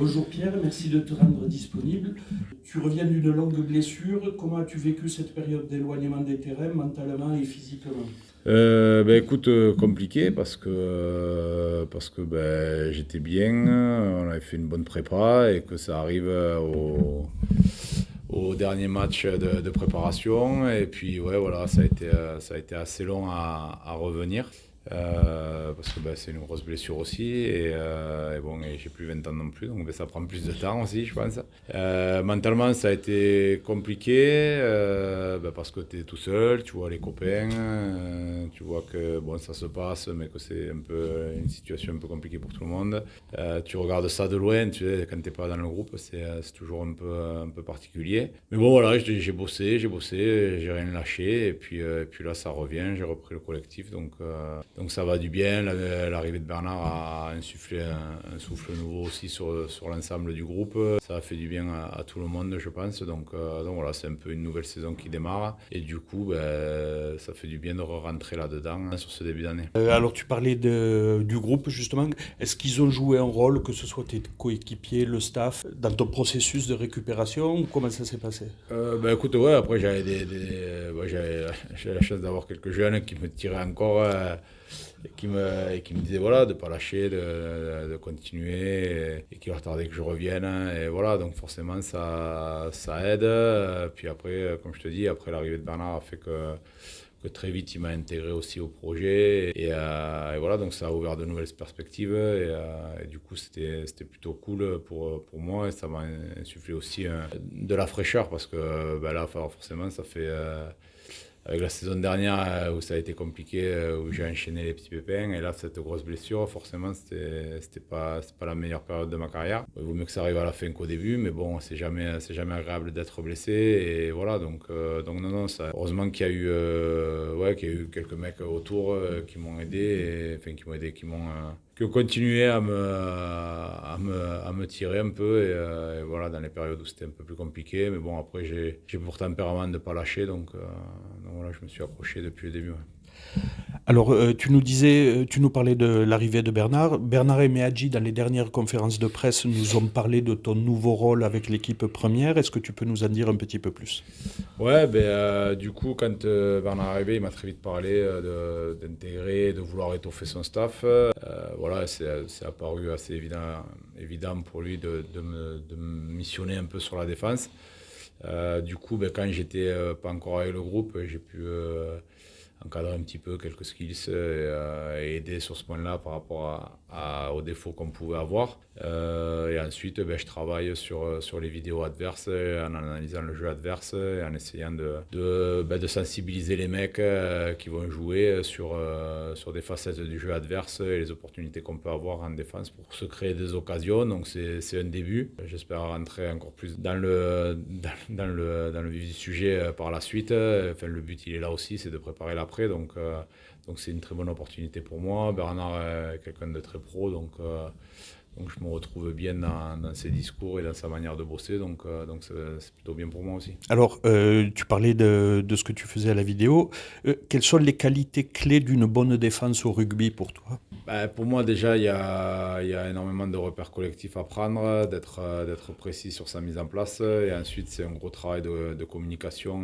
Bonjour Pierre, merci de te rendre disponible. Tu reviens d'une longue blessure. Comment as-tu vécu cette période d'éloignement des terrains, mentalement et physiquement? Écoute, compliqué parce que j'étais bien, on avait fait une bonne prépa et que ça arrive au dernier match de préparation. Et puis ouais, voilà, ça a été assez long à revenir. Parce que c'est une grosse blessure aussi et bon, et j'ai plus 20 ans non plus, donc ça prend plus de temps aussi, je pense. Mentalement, ça a été compliqué parce que tu es tout seul, tu vois les copains, tu vois que bon, ça se passe, mais que c'est un peu une situation un peu compliquée pour tout le monde. Tu regardes ça de loin, tu sais, quand t'es pas dans le groupe, c'est toujours un peu particulier. Mais bon, voilà, j'ai bossé, j'ai rien lâché, et puis là, ça revient, j'ai repris le collectif, donc ça va du bien. L'arrivée de Bernard a insufflé un souffle nouveau aussi sur l'ensemble du groupe. Ça a fait du bien à tout le monde, je pense. Donc voilà, c'est un peu une nouvelle saison qui démarre. Et du coup, ça fait du bien de rentrer là-dedans sur ce début d'année. Alors tu parlais du groupe justement. Est-ce qu'ils ont joué un rôle, que ce soit tes coéquipiers, le staff, dans ton processus de récupération ou comment ça s'est passé? Écoute, ouais, après j'avais la chance d'avoir quelques jeunes qui me tiraient encore et qui me disaient voilà, de ne pas lâcher, de continuer et qui leur tardaient que je revienne. Et voilà, donc forcément ça aide. Puis après, comme je te dis, après l'arrivée de Bernard a fait que très vite il m'a intégré aussi au projet et voilà, donc ça a ouvert de nouvelles perspectives et du coup c'était plutôt cool pour moi et ça m'a insufflé aussi de la fraîcheur parce que là forcément ça fait avec la saison dernière où ça a été compliqué, où j'ai enchaîné les petits pépins, et là, cette grosse blessure, forcément, c'est pas la meilleure période de ma carrière. Il vaut mieux que ça arrive à la fin qu'au début, mais bon, c'est jamais agréable d'être blessé, et voilà, donc non, non, ça, heureusement qu'il y a eu, ouais, qu'il y a eu quelques mecs autour qui m'ont aidé, enfin, qui ont continué à me tirer un peu, et voilà, dans les périodes où c'était un peu plus compliqué, mais bon, après, j'ai pour tempérament de ne pas lâcher, donc voilà, je me suis accroché depuis le début. Ouais. Alors tu nous parlais de l'arrivée de Bernard. Bernard et Meadji, dans les dernières conférences de presse, nous ont parlé de ton nouveau rôle avec l'équipe première. Est-ce que tu peux nous en dire un petit peu plus? Ouais, du coup, quand Bernard est arrivé, il m'a très vite parlé d'intégrer, de vouloir étoffer son staff. Voilà, c'est apparu assez évident pour lui de me missionner un peu sur la défense. Du coup, quand j'étais pas encore avec le groupe, j'ai pu encadrer un petit peu quelques skills et aider sur ce point-là par rapport aux défauts qu'on pouvait avoir. Et ensuite, je travaille sur les vidéos adverses, en analysant le jeu adverse et en essayant de sensibiliser les mecs qui vont jouer sur des facettes du jeu adverse et les opportunités qu'on peut avoir en défense pour se créer des occasions. Donc c'est un début. J'espère rentrer encore plus dans le vif du sujet par la suite. Enfin, le but, il est là aussi, c'est de préparer l'après. Donc c'est une très bonne opportunité pour moi. Bernard est quelqu'un de très pro, donc je me retrouve bien dans ses discours et dans sa manière de bosser, donc c'est plutôt bien pour moi aussi. Alors, tu parlais de ce que tu faisais à la vidéo. Quelles sont les qualités clés d'une bonne défense au rugby pour toi? Pour moi, déjà, il y a énormément de repères collectifs à prendre, d'être précis sur sa mise en place. Et ensuite, c'est un gros travail de communication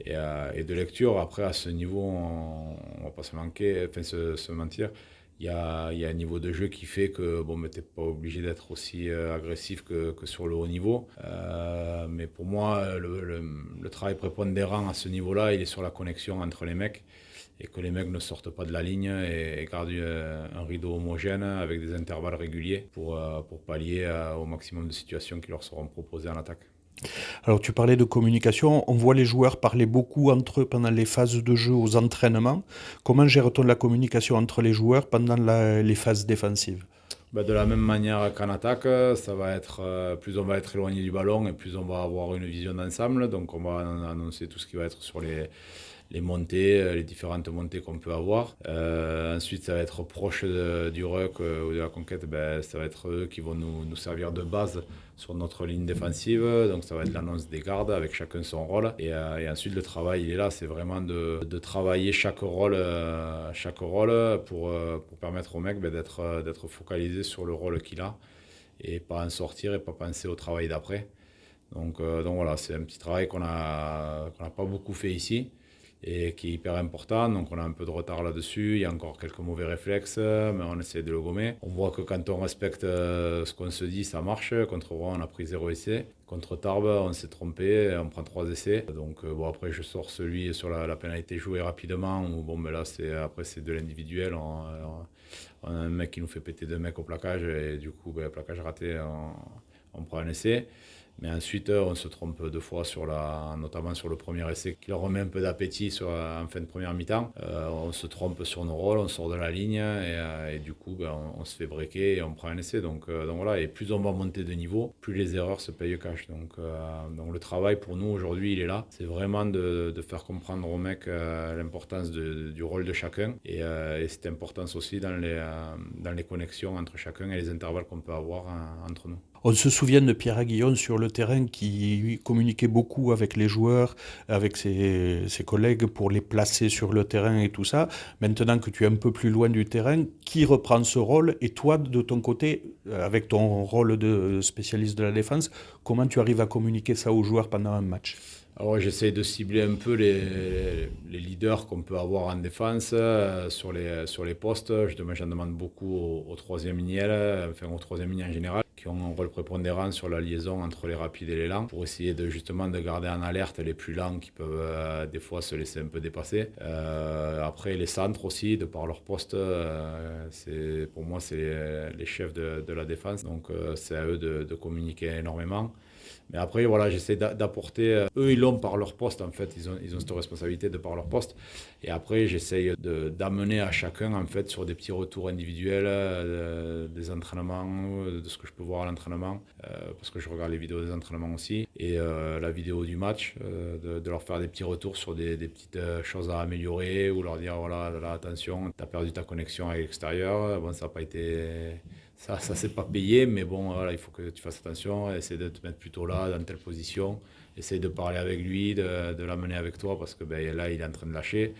et de lecture. Après, à ce niveau, on va pas se manquer, enfin, se mentir. Il y a un niveau de jeu qui fait que bon, tu n'es pas obligé d'être aussi agressif que sur le haut niveau. Mais pour moi, le travail prépondérant à ce niveau-là, il est sur la connexion entre les mecs et que les mecs ne sortent pas de la ligne et gardent un rideau homogène avec des intervalles réguliers pour pallier au maximum de situations qui leur seront proposées en attaque. Alors, tu parlais de communication. On voit les joueurs parler beaucoup entre eux pendant les phases de jeu aux entraînements. Comment gère-t-on la communication entre les joueurs pendant les phases défensives? De la même manière qu'en attaque, ça va être, plus on va être éloigné du ballon et plus on va avoir une vision d'ensemble. Donc on va annoncer tout ce qui va être sur les montées, les différentes montées qu'on peut avoir. Ensuite, ça va être proche du ruck ou de la conquête. Ça va être eux qui vont nous servir de base sur notre ligne défensive. Donc ça va être l'annonce des gardes avec chacun son rôle. Et ensuite, le travail, il est là. C'est vraiment de travailler chaque rôle pour permettre au mec d'être focalisé sur le rôle qu'il a et pas en sortir et pas penser au travail d'après. Donc voilà, c'est un petit travail qu'on n'a pas beaucoup fait ici et qui est hyper important. Donc on a un peu de retard là-dessus. Il y a encore quelques mauvais réflexes, mais on essaie de le gommer. On voit que quand on respecte ce qu'on se dit, ça marche. Contre Rouen, on a pris 0 essai. Contre Tarbes, on s'est trompé, on prend 3 essais. Donc bon, après, je sors celui sur la pénalité jouée rapidement. Où, bon, mais là, après, c'est de l'individuel. On a un mec qui nous fait péter 2 mecs au plaquage et du coup, ben, plaquage raté, on prend un essai. Mais ensuite, on se trompe 2 fois, notamment sur le premier essai, qui leur remet un peu d'appétit en fin de première mi-temps. On se trompe sur nos rôles, on sort de la ligne et du coup, ben, on se fait breaker et on prend un essai. Donc voilà, et plus on va monter de niveau, plus les erreurs se payent cash. Donc le travail pour nous aujourd'hui, il est là. C'est vraiment de faire comprendre aux mecs l'importance du rôle de chacun et cette importance aussi dans les connexions entre chacun et les intervalles qu'on peut avoir entre nous. On se souvient de Pierre Aguillon sur le terrain qui communiquait beaucoup avec les joueurs, avec ses collègues pour les placer sur le terrain et tout ça. Maintenant que tu es un peu plus loin du terrain, qui reprend ce rôle? Et toi, de ton côté, avec ton rôle de spécialiste de la défense, comment tu arrives à communiquer ça aux joueurs pendant un match? Alors j'essaie de cibler un peu les leaders qu'on peut avoir en défense sur les postes. J'en demande beaucoup au troisième lignel, enfin au troisième ligne en général, qui ont un rôle prépondérant sur la liaison entre les rapides et les lents, pour essayer justement de garder en alerte les plus lents qui peuvent des fois se laisser un peu dépasser. Après les centres aussi, de par leur poste, pour moi c'est les chefs de la défense, donc c'est à eux de communiquer énormément. Mais après, voilà, j'essaie d'apporter. Eux, ils l'ont par leur poste, en fait. Ils ont cette responsabilité de par leur poste. Et après, j'essaie d'amener à chacun, en fait, sur des petits retours individuels, des entraînements, de ce que je peux voir à l'entraînement, parce que je regarde les vidéos des entraînements aussi, et la vidéo du match, de leur faire des petits retours sur des petites choses à améliorer, ou leur dire, voilà, là, attention, tu as perdu ta connexion avec l'extérieur. Bon, ça n'a pas été. Ça s'est pas payé, mais bon, voilà, il faut que tu fasses attention, essaie de te mettre plutôt là, dans telle position, essaie de parler avec lui, de l'amener avec toi, parce que ben, là, il est en train de lâcher.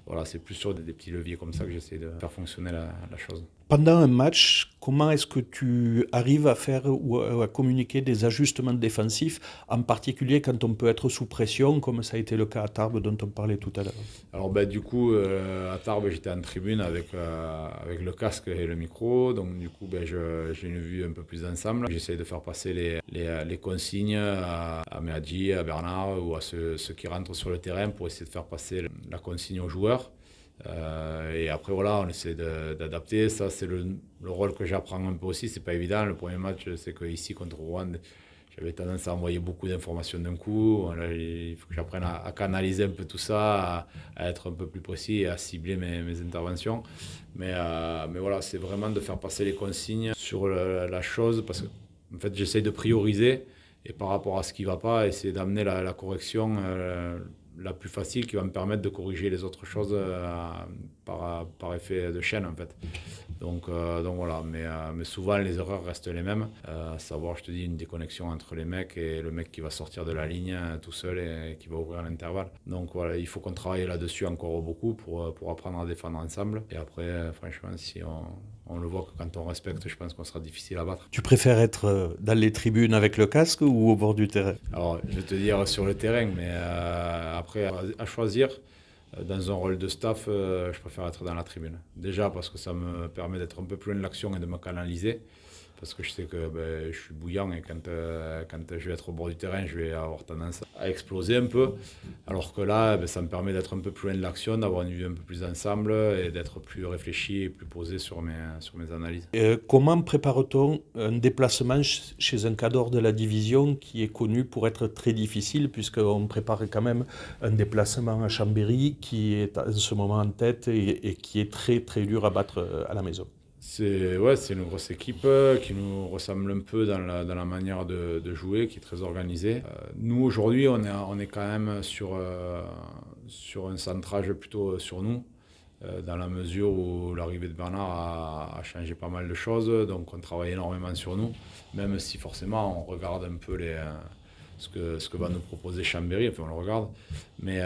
Voilà, c'est plus sur des petits leviers comme ça que j'essaie de faire fonctionner la chose. Pendant un match, comment est-ce que tu arrives à faire ou à communiquer des ajustements défensifs, en particulier quand on peut être sous pression, comme ça a été le cas à Tarbes dont on parlait tout à l'heure? Alors ben, du coup, à Tarbes, j'étais en tribune avec le casque et le micro, donc du coup, ben, j'ai une vue un peu plus ensemble. J'essaie de faire passer les consignes à Meadji, à Bernard ou à ceux qui rentrent sur le terrain pour essayer de faire passer la consigne aux joueurs. Et après, voilà, on essaie d'adapter. Ça, c'est le rôle que j'apprends un peu aussi. C'est pas évident. Le premier match, c'est qu'ici, contre Rouen, j'avais tendance à envoyer beaucoup d'informations d'un coup. Voilà, il faut que j'apprenne à canaliser un peu tout ça, à être un peu plus précis et à cibler mes interventions. Mais voilà, c'est vraiment de faire passer les consignes sur la chose parce que, en fait, j'essaie de prioriser et par rapport à ce qui ne va pas, essayer d'amener la correction la plus facile qui va me permettre de corriger les autres choses par effet de chaîne en fait. Donc voilà, mais souvent les erreurs restent les mêmes, à savoir, je te dis, une déconnexion entre les mecs et le mec qui va sortir de la ligne tout seul et qui va ouvrir l'intervalle. Donc voilà, il faut qu'on travaille là-dessus encore beaucoup pour apprendre à défendre ensemble. Et après, franchement, si on le voit que quand on respecte, je pense qu'on sera difficile à battre. Tu préfères être dans les tribunes avec le casque ou au bord du terrain? Alors, je vais te dire sur le terrain, mais après, à choisir, dans un rôle de staff, je préfère être dans la tribune. Déjà parce que ça me permet d'être un peu plus loin de l'action et de me canaliser. Parce que je sais que ben, je suis bouillant et quand je vais être au bord du terrain, je vais avoir tendance à exploser un peu. Alors que là, ben, ça me permet d'être un peu plus loin de l'action, d'avoir une vue un peu plus ensemble et d'être plus réfléchi et plus posé sur mes analyses. Comment prépare-t-on un déplacement chez un cadre de la division qui est connu pour être très difficile, puisqu'on prépare quand même un déplacement à Chambéry qui est en ce moment en tête et qui est très très dur à battre à la maison? C'est une grosse équipe qui nous ressemble un peu dans la manière de jouer, qui est très organisée. Nous, aujourd'hui, on est quand même sur un centrage plutôt sur nous, dans la mesure où l'arrivée de Bernard a changé pas mal de choses. Donc, on travaille énormément sur nous, même si forcément, on regarde un peu ce que va nous proposer Chambéry, enfin on le regarde, mais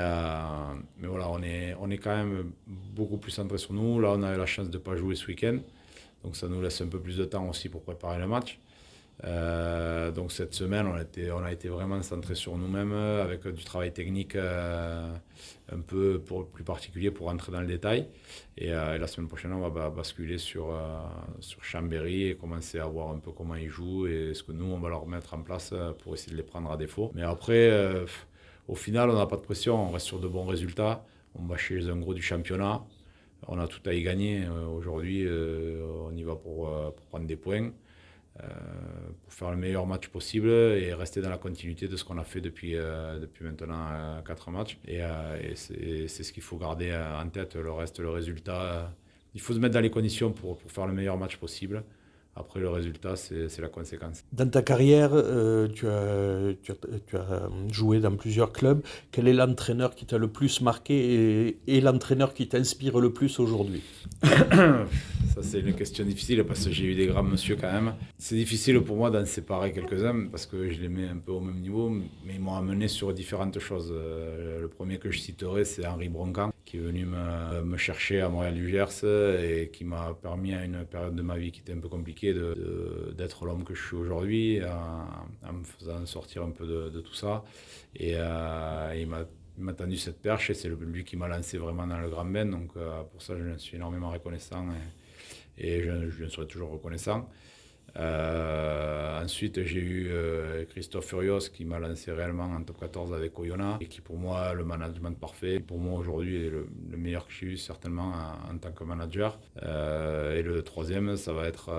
voilà, on est quand même beaucoup plus centré sur nous. Là, on a eu la chance de ne pas jouer ce week-end. Donc ça nous laisse un peu plus de temps aussi pour préparer le match. Donc cette semaine, on a été vraiment centré sur nous-mêmes avec du travail technique un peu plus particulier pour rentrer dans le détail. Et la semaine prochaine, on va basculer sur Chambéry et commencer à voir un peu comment ils jouent et ce que nous, on va leur mettre en place pour essayer de les prendre à défaut. Mais après, au final, on n'a pas de pression, on reste sur de bons résultats. On va chez un gros du championnat. On a tout à y gagner. Aujourd'hui, on y va pour prendre des points. Pour faire le meilleur match possible et rester dans la continuité de ce qu'on a fait depuis maintenant 4 matchs. Et c'est ce qu'il faut garder en tête. Le reste, le résultat, il faut se mettre dans les conditions pour faire le meilleur match possible. Après, le résultat, c'est la conséquence. Dans ta carrière, tu as joué dans plusieurs clubs. Quel est l'entraîneur qui t'a le plus marqué et l'entraîneur qui t'inspire le plus aujourd'hui? Ça, c'est une question difficile parce que j'ai eu des grands monsieur quand même. C'est difficile pour moi d'en séparer quelques-uns parce que je les mets un peu au même niveau, mais ils m'ont amené sur différentes choses. Le premier que je citerai, c'est Henri Broncan, qui est venu me chercher à Montréal du Gers et qui m'a permis à une période de ma vie qui était un peu compliquée d'être l'homme que je suis aujourd'hui, en me faisant sortir un peu de tout ça. Et il m'a tendu cette perche et c'est lui qui m'a lancé vraiment dans le grand bain. Donc pour ça, je suis énormément reconnaissant et je lui en serai toujours reconnaissant. Ensuite, j'ai eu Christophe Furios qui m'a lancé réellement en top 14 avec Oyonnax et qui pour moi, le management parfait, pour moi aujourd'hui est le meilleur que j'ai eu certainement en tant que manager. Et le troisième, ça va être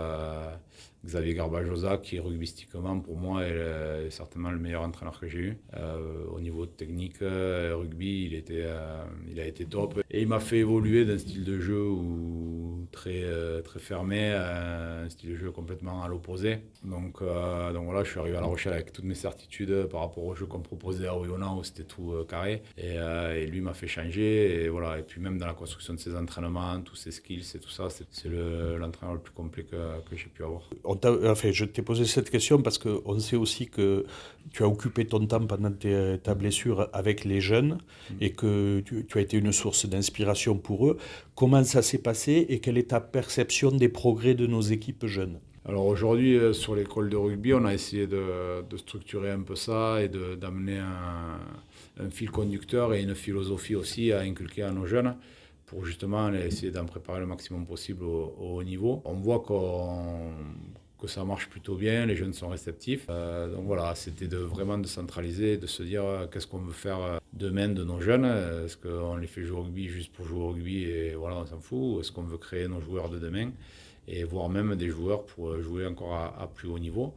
Xavier Garbajosa qui rugbystiquement pour moi est certainement le meilleur entraîneur que j'ai eu. Au niveau technique, rugby, il a été top et il m'a fait évoluer d'un style de jeu très fermé à un style de jeu complètement à l'opposé. Donc voilà, je suis arrivé à La Rochelle avec toutes mes certitudes par rapport au jeu qu'on me proposait à Oyonnax où c'était tout carré. Et lui m'a fait changer. Et voilà. Et puis même dans la construction de ses entraînements, tous ses skills et tout ça, c'est l'entraîneur le plus complet que j'ai pu avoir. Je t'ai posé cette question parce qu'on sait aussi que tu as occupé ton temps pendant ta blessure avec les jeunes et que tu as été une source d'inspiration pour eux. Comment ça s'est passé et quelle est ta perception des progrès de nos équipes jeunes? Alors aujourd'hui, sur l'école de rugby, on a essayé de structurer un peu ça et d'amener un fil conducteur et une philosophie aussi à inculquer à nos jeunes pour justement essayer d'en préparer le maximum possible au haut niveau. On voit que ça marche plutôt bien, les jeunes sont réceptifs. Donc voilà, c'était vraiment de centraliser, de se dire qu'est-ce qu'on veut faire demain de nos jeunes. Est-ce qu'on les fait jouer au rugby juste pour jouer au rugby et voilà, on s'en fout? Ou est-ce qu'on veut créer nos joueurs de demain? Et voire même des joueurs pour jouer encore à plus haut niveau.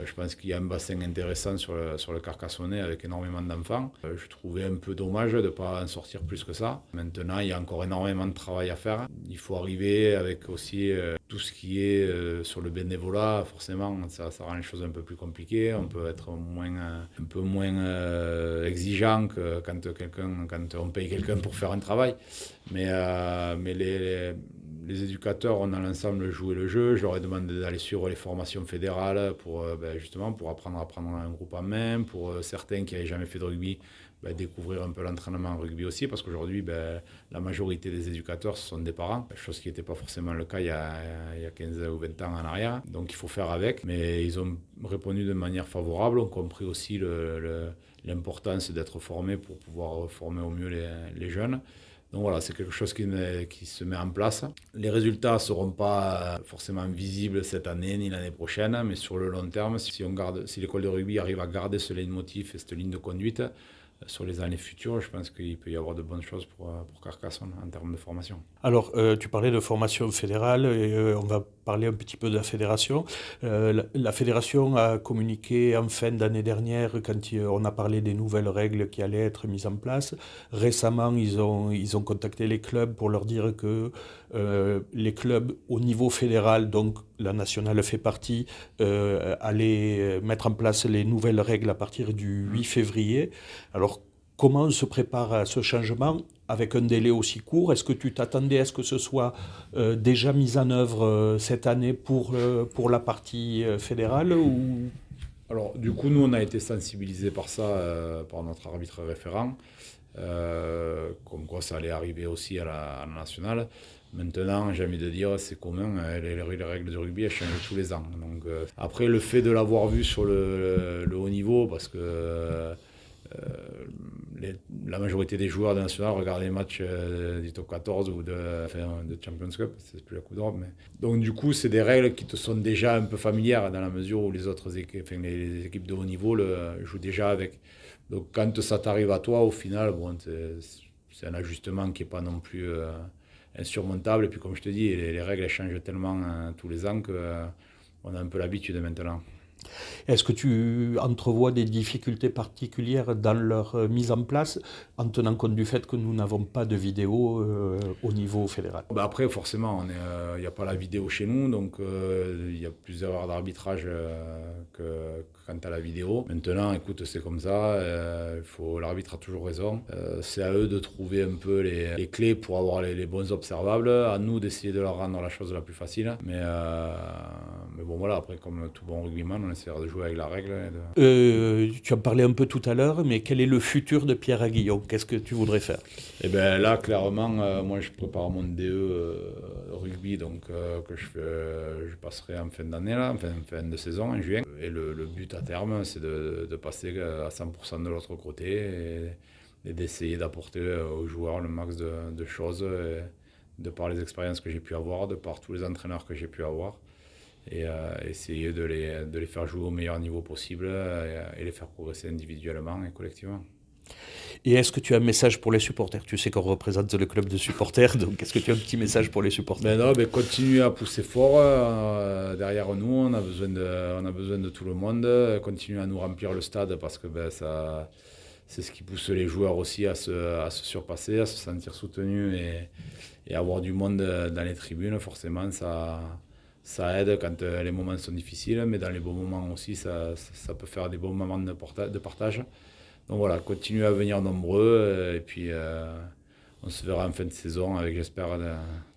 Je pense qu'il y a un bassin intéressant sur le Carcassonnais avec énormément d'enfants. Je trouvais un peu dommage de ne pas en sortir plus que ça. Maintenant, il y a encore énormément de travail à faire. Il faut arriver avec aussi tout ce qui est sur le bénévolat. Forcément, ça rend les choses un peu plus compliquées. On peut être un peu moins exigeant que quand on paye quelqu'un pour faire un travail. Mais les éducateurs ont dans l'ensemble joué le jeu. Je leur ai demandé d'aller suivre les formations fédérales justement pour apprendre à prendre un groupe en main. Pour certains qui n'avaient jamais fait de rugby, découvrir un peu l'entraînement en rugby aussi. Parce qu'aujourd'hui, la majorité des éducateurs, ce sont des parents. Chose qui n'était pas forcément le cas il y a 15 ou 20 ans en arrière. Donc il faut faire avec. Mais ils ont répondu de manière favorable, ont compris aussi l'importance d'être formés pour pouvoir former au mieux les jeunes. Donc voilà, c'est quelque chose qui se met en place. Les résultats ne seront pas forcément visibles cette année ni l'année prochaine, mais sur le long terme, si l'école de rugby arrive à garder ce leitmotiv et cette ligne de conduite, sur les années futures, je pense qu'il peut y avoir de bonnes choses pour Carcassonne en termes de formation. Alors, tu parlais de formation fédérale et on va parler un petit peu de la fédération. La fédération a communiqué en fin d'année dernière quand on a parlé des nouvelles règles qui allaient être mises en place. Récemment, ils ont contacté les clubs pour leur dire que les clubs au niveau fédéral, donc la nationale fait partie, allaient mettre en place les nouvelles règles à partir du 8 février. Alors, comment on se prépare à ce changement avec un délai aussi court? Est-ce que tu t'attendais à ce que ce soit déjà mis en œuvre cette année pour la partie fédérale ou... Alors, du coup, nous, on a été sensibilisés par ça, par notre arbitre référent, comme quoi ça allait arriver aussi à la nationale. Maintenant, j'ai envie de dire, c'est commun, les règles du rugby, elles changent tous les ans. Donc, après, le fait de l'avoir vu sur le haut niveau, parce que la majorité des joueurs de national regardent les matchs du top 14 ou de Champions Cup, c'est plus la Coupe d'Europe. Donc du coup, c'est des règles qui te sont déjà un peu familières dans la mesure où les autres équipes, les équipes de haut niveau jouent déjà avec. Donc quand ça t'arrive à toi, au final, bon, c'est un ajustement qui n'est pas non plus insurmontable. Et puis comme je te dis, les règles elles changent tellement tous les ans qu'on a un peu l'habitude maintenant. Est-ce que tu entrevois des difficultés particulières dans leur mise en place, en tenant compte du fait que nous n'avons pas de vidéo au niveau fédéral? Après, forcément, il n'y a pas la vidéo chez nous, donc il y a plus d'erreurs d'arbitrage que quant à la vidéo. Maintenant, écoute, c'est comme ça, l'arbitre a toujours raison. C'est à eux de trouver un peu les clés pour avoir les bons observables, à nous d'essayer de leur rendre la chose la plus facile. Mais bon, voilà, après, comme tout bon rugbyman, on essaiera de jouer avec la règle. Tu en parlais un peu tout à l'heure, mais quel est le futur de Pierre Aguillon? Qu'est-ce que tu voudrais faire? Eh bien là, clairement, moi je prépare mon DE rugby, donc que je passerai en fin d'année, là, en fin de saison, en juin. Et le but à terme, c'est de passer à 100% de l'autre côté et d'essayer d'apporter aux joueurs le max de choses, de par les expériences que j'ai pu avoir, de par tous les entraîneurs que j'ai pu avoir. Et essayer de les faire jouer au meilleur niveau possible et les faire progresser individuellement et collectivement. Et est-ce que tu as un message pour les supporters? Tu sais qu'on représente le club de supporters, donc est-ce que tu as un petit message pour les supporters? Continuez à pousser fort derrière nous, on a besoin de tout le monde. Continuez à nous remplir le stade parce que c'est ce qui pousse les joueurs aussi à se surpasser, à se sentir soutenus et avoir du monde dans les tribunes. Forcément, ça aide quand les moments sont difficiles, mais dans les bons moments aussi, ça peut faire des bons moments de partage. Donc voilà, continuez à venir nombreux et puis on se verra en fin de saison avec, j'espère,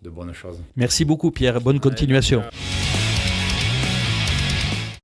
de bonnes choses. Merci beaucoup Pierre, bonne continuation. Allez,